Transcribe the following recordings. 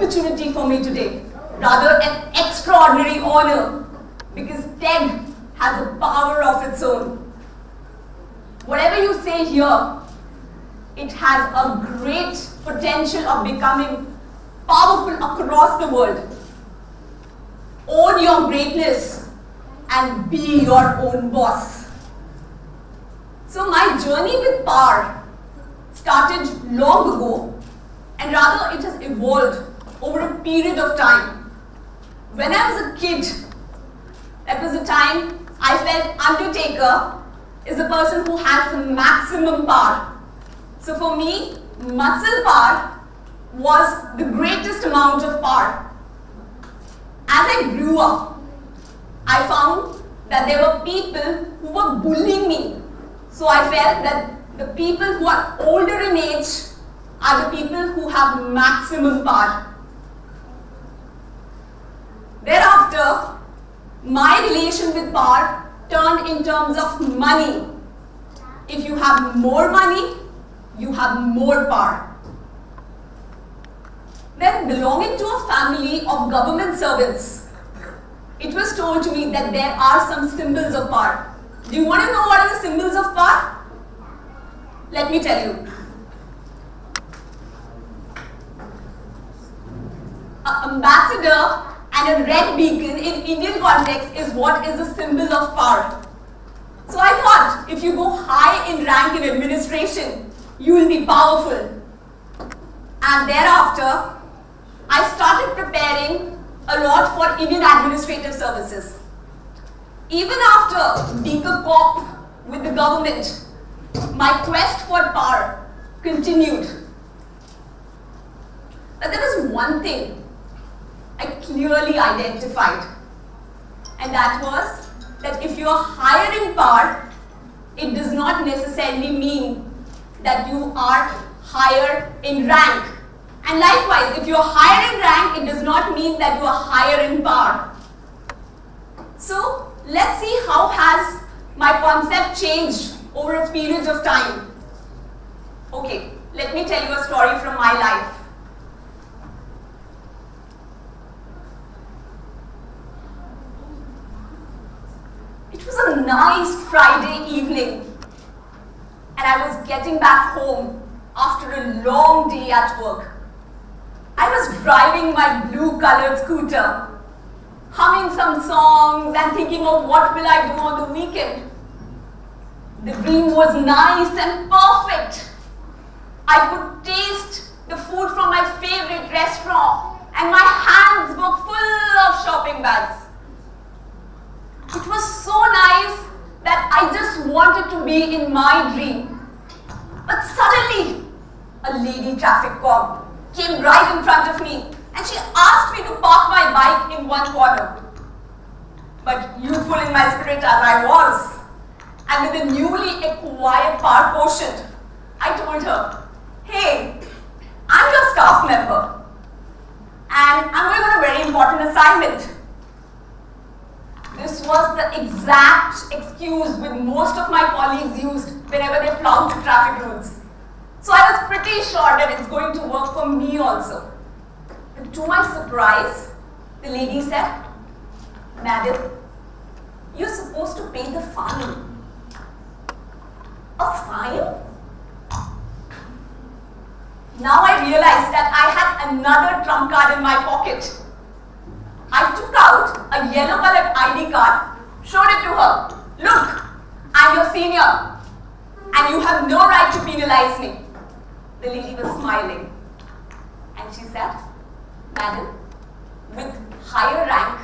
opportunity for me today, rather an extraordinary honor, because TED has a power of its own. Whatever you say here, it has a great potential of becoming powerful across the world. Own your greatness and be your own boss. So my journey with power started long ago, and rather it has evolved over a period of time. When I was a kid, that was the time I felt Undertaker is a person who has the maximum power. So for me, muscle power was the greatest amount of power. As I grew up, I found that there were people who were bullying me. So I felt that the people who are older in age are the people who have maximum power. Thereafter, my relation with power turned in terms of money. If you have more money, you have more power. Then, belonging to a family of government servants, it was told to me that there are some symbols of power. Do you want to know what are the symbols of power? Let me tell you. An ambassador and a red beacon in Indian context is what is a symbol of power. So I thought, if you go high in rank in administration, you will be powerful. And thereafter, I started preparing a lot for Indian administrative services. Even after being a cop with the government, my quest for power continued. But there was one thing I clearly identified, and that was that if you are higher in power, it does not necessarily mean that you are higher in rank. And likewise, if you are higher in rank, it does not mean that you are higher in power. So let's see how has my concept changed over a period of time. Okay, let me tell you a story from my life. It was a nice Friday evening, and I was getting back home after a long day at work. I was driving my blue-colored scooter, humming some songs and thinking of what will I do on the weekend. The dream was nice and perfect. I could taste the food from my favorite restaurant, and my hands were full of shopping bags. It was so nice that I just wanted to be in my dream. But suddenly, a lady traffic cop came right in front of me, and she asked me to park my bike in one corner. But youthful in my spirit as I was, and with a newly acquired power quotient, I told her, "Hey, I'm your staff member, and I'm going on a very important assignment." This was the exact excuse which most of my colleagues used whenever they flouted traffic rules. So I was pretty sure that it's going to work for me also. But to my surprise, the lady said, "Madam, you're supposed to pay the fine." A fine? Now I realized that I had another trump card in my pocket. I took out a yellow colored ID card, showed it to her. "Look, I'm your senior, and you have no right to penalize me." The lady was smiling, and she said, "Madam, with higher rank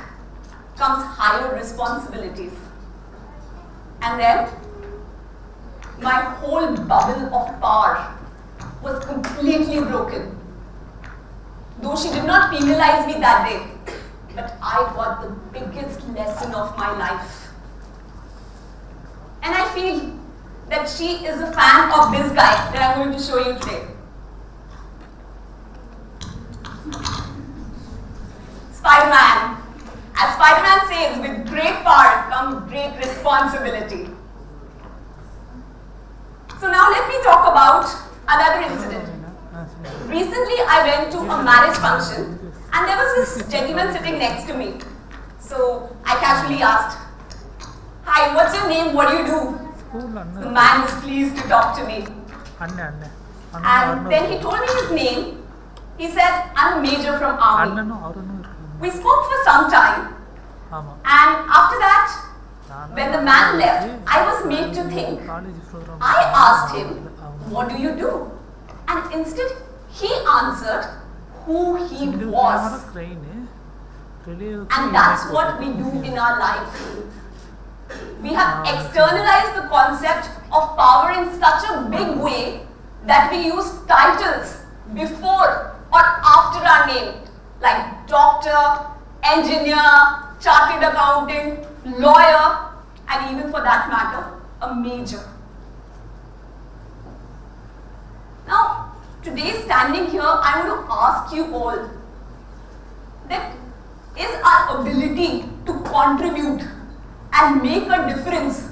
comes higher responsibilities." And then my whole bubble of power was completely broken. Though she did not penalize me that day, but I got the biggest lesson of my life. And I feel that she is a fan of this guy that I'm going to show you today. Spider-Man. As Spider-Man says, with great power comes great responsibility. So now let me talk about another incident. Recently I went to a marriage function And there was this gentleman sitting next to me. So I casually asked, "Hi, what's your name? What do you do?" The man was pleased to talk to me. And then he told me his name. He said, "I'm a major from army." We spoke for some time. And after that, when the man left, I was made to think. I asked him, "What do you do?" And instead, he answered who he was. And that's what we do in our life. We have externalized the concept of power in such a big way that we use titles before or after our name, like doctor, engineer, chartered accountant, lawyer, and even for that matter, a major. Now, today standing here, I want to ask you all that is our ability to contribute and make a difference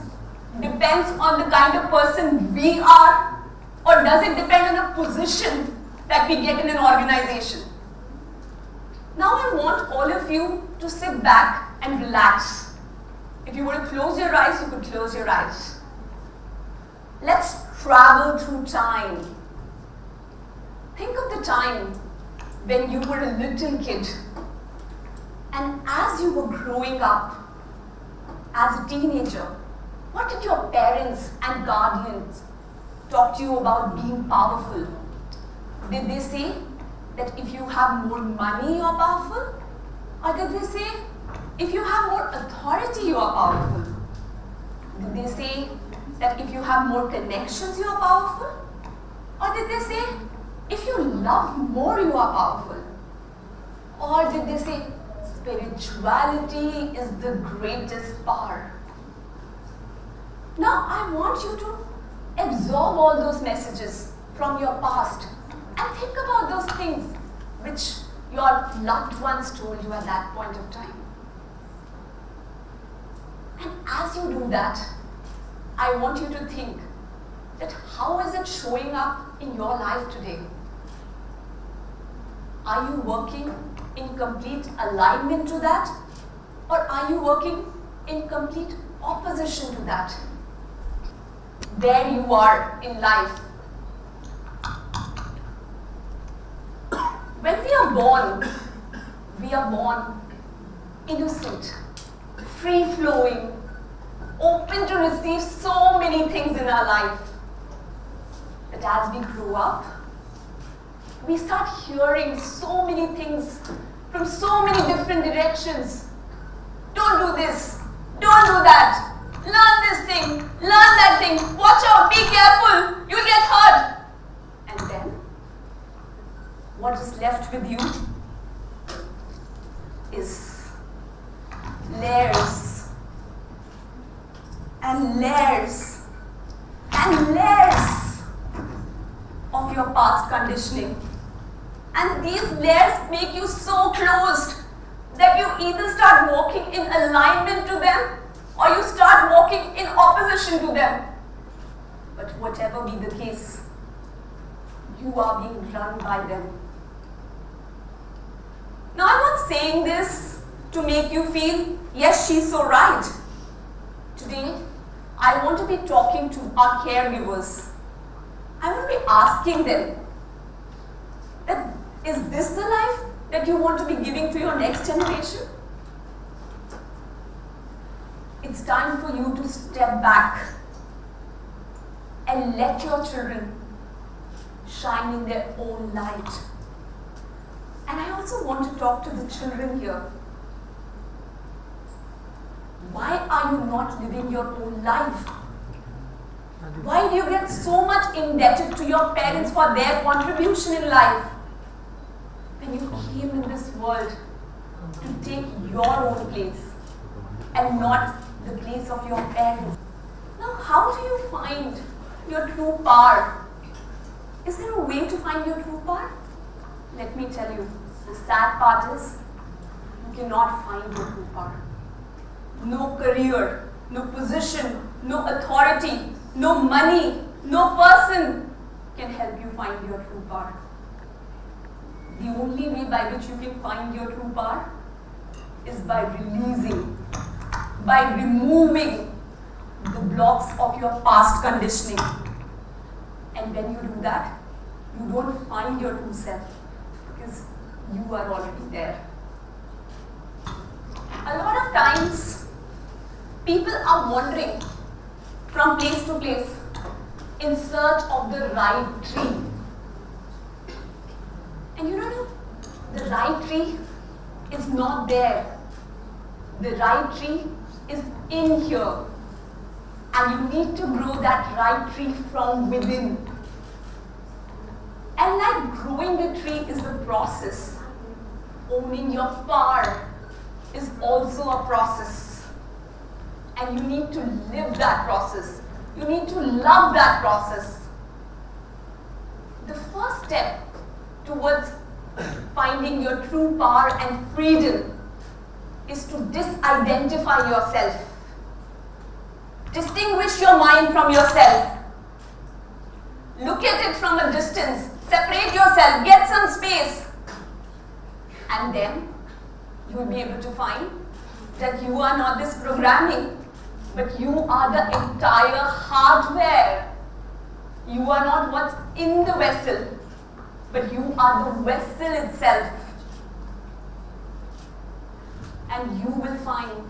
depends on the kind of person we are, or does it depend on the position that we get in an organization? Now I want all of you to sit back and relax. If you want to close your eyes, you could close your eyes. Let's travel through time. Think of the time when you were a little kid, and as you were growing up, as a teenager, what did your parents and guardians talk to you about being powerful? Did they say that if you have more money, you are powerful? Or did they say, if you have more authority, you are powerful? Did they say that if you have more connections, you are powerful? Or did they say, if you love more, you are powerful? Or did they say, spirituality is the greatest power? Now I want you to absorb all those messages from your past and think about those things which your loved ones told you at that point of time. And as you do that, I want you to think that how is it showing up in your life today? Are you working in complete alignment to that? Or are you working in complete opposition to that? There you are in life. When we are born innocent, free-flowing, open to receive so many things in our life. But as we grow up, we start hearing so many things from so many different directions. Don't do this, don't do that, learn this thing, learn that thing, watch out, be careful, you'll get hurt. And then, what is left with you is layers and layers and layers of your past conditioning. And these layers make you so closed that you either start walking in alignment to them or you start walking in opposition to them. But whatever be the case, you are being run by them. Now I'm not saying this to make you feel, yes, she's so right. Today, I want to be talking to our caregivers. I want to be asking them, that is this the life that you want to be giving to your next generation? It's time for you to step back and let your children shine in their own light. And I also want to talk to the children here. Why are you not living your own life? Why do you get so much indebted to your parents for their contribution in life? When you came in this world to take your own place and not the place of your parents. Now, how do you find your true power? Is there a way to find your true power? Let me tell you, the sad part is you cannot find your true power. No career, no position, no authority, no money, no person can help you find your true power. The only way by which you can find your true power is by releasing, by removing the blocks of your past conditioning. And when you do that, you don't find your true self because you are already there. A lot of times, people are wandering from place to place in search of the right tree. And you know, the right tree is not there. The right tree is in here. And you need to grow that right tree from within. And like growing the tree is a process, owning your power is also a process. And you need to live that process. You need to love that process. The first step towards finding your true power and freedom is to disidentify yourself. Distinguish your mind from yourself. Look at it from a distance. Separate yourself. Get some space. And then you will be able to find that you are not this programming, but you are the entire hardware. You are not what's in the vessel, but you are the vessel itself. And you will find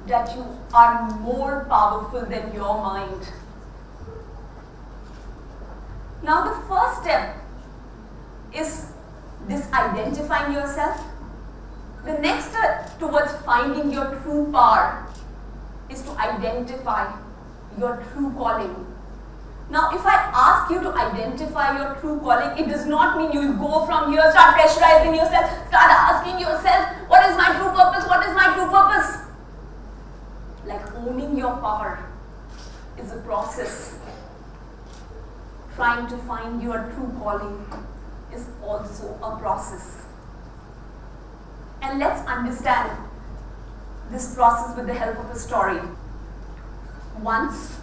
that you are more powerful than your mind. Now the first step is disidentifying yourself. The next step towards finding your true power is to identify your true calling. Now, if I ask you to identify your true calling, it does not mean you go from here, start pressurizing yourself, start asking yourself, what is my true purpose? What is my true purpose? Like owning your power is a process. Trying to find your true calling is also a process. And let's understand this process with the help of a story. Once,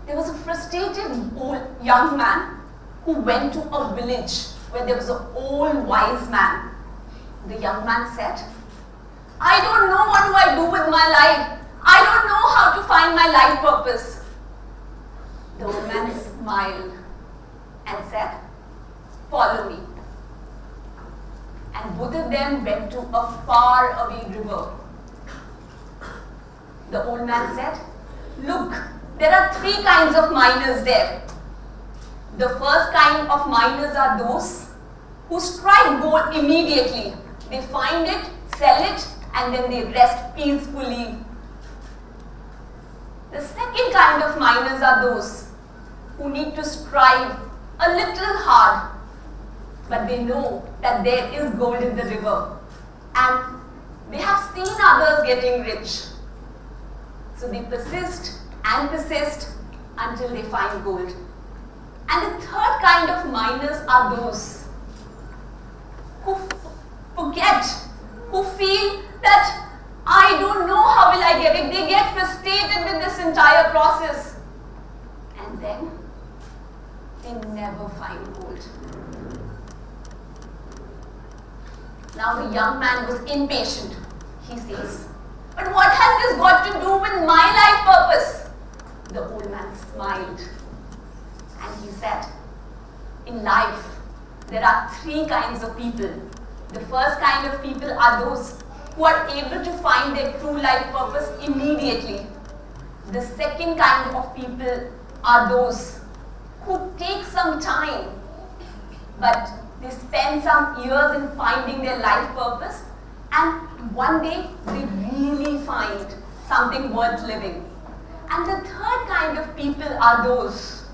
there was a frustrated old young man who went to a village where there was an old wise man. The young man said, I don't know what do I do with my life. I don't know how to find my life purpose. The old man smiled and said, follow me. And both of them went to a far away river. The old man said, look, there are three kinds of miners there. The first kind of miners are those who strike gold immediately. They find it, sell it, and then they rest peacefully. The second kind of miners are those who need to strive a little hard, but they know that there is gold in the river and they have seen others getting rich. So they persist and persist until they find gold. And the third kind of miners are those who forget, who feel that I don't know how will I get it. They get frustrated with this entire process. And then they never find gold. Now the young man was impatient. He says, but what has this got to do with my life purpose? The old man smiled and he said, in life, there are three kinds of people. The first kind of people are those who are able to find their true life purpose immediately. The second kind of people are those who take some time, but they spend some years in finding their life purpose, and one day they really find something worth living. And the third kind of people are those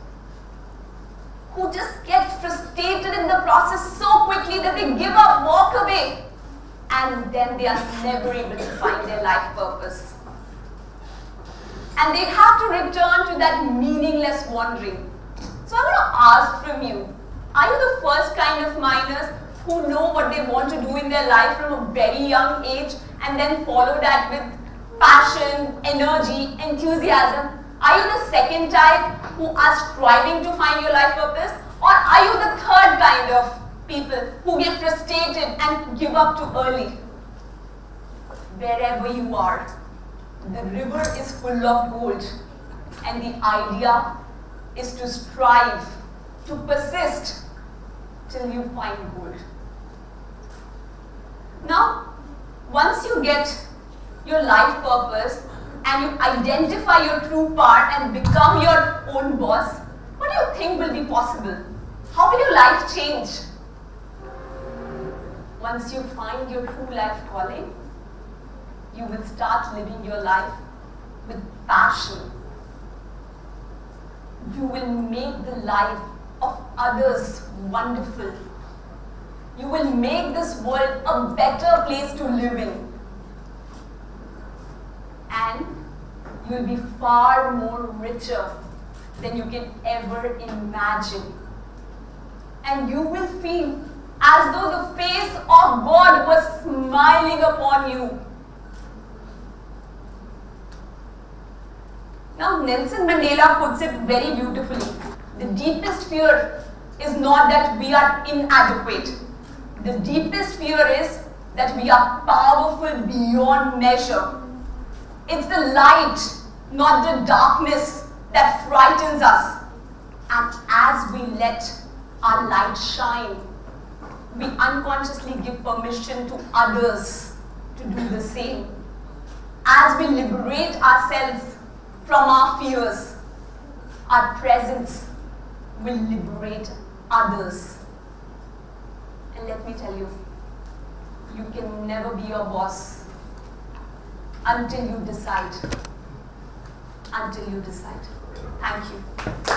who just get frustrated in the process so quickly that they give up, walk away, and then they are never able to find their life purpose. And they have to return to that meaningless wandering. So I want to ask from you, are you the first kind of miners who know what they want to do in their life from a very young age and then follow that with passion, energy, enthusiasm? Are you the second type who are striving to find your life purpose? Or are you the third kind of people who get frustrated and give up too early. Wherever you are, the river is full of gold, and the idea is to strive, to persist till you find gold. Now, once you get your life purpose and you identify your true path and become your own boss, what do you think will be possible? How will your life change? Once you find your true life calling, you will start living your life with passion. You will make the life of others wonderful. You will make this world a better place to live in. And you will be far more richer than you can ever imagine. And you will feel as though the face of God was smiling upon you. Now, Nelson Mandela puts it very beautifully. The deepest fear is not that we are inadequate. The deepest fear is that we are powerful beyond measure. It's the light, not the darkness, that frightens us. And as we let our light shine, we unconsciously give permission to others to do the same. As we liberate ourselves from our fears, our presence will liberate others. And let me tell you, you can never be your boss until you decide. Until you decide. Thank you.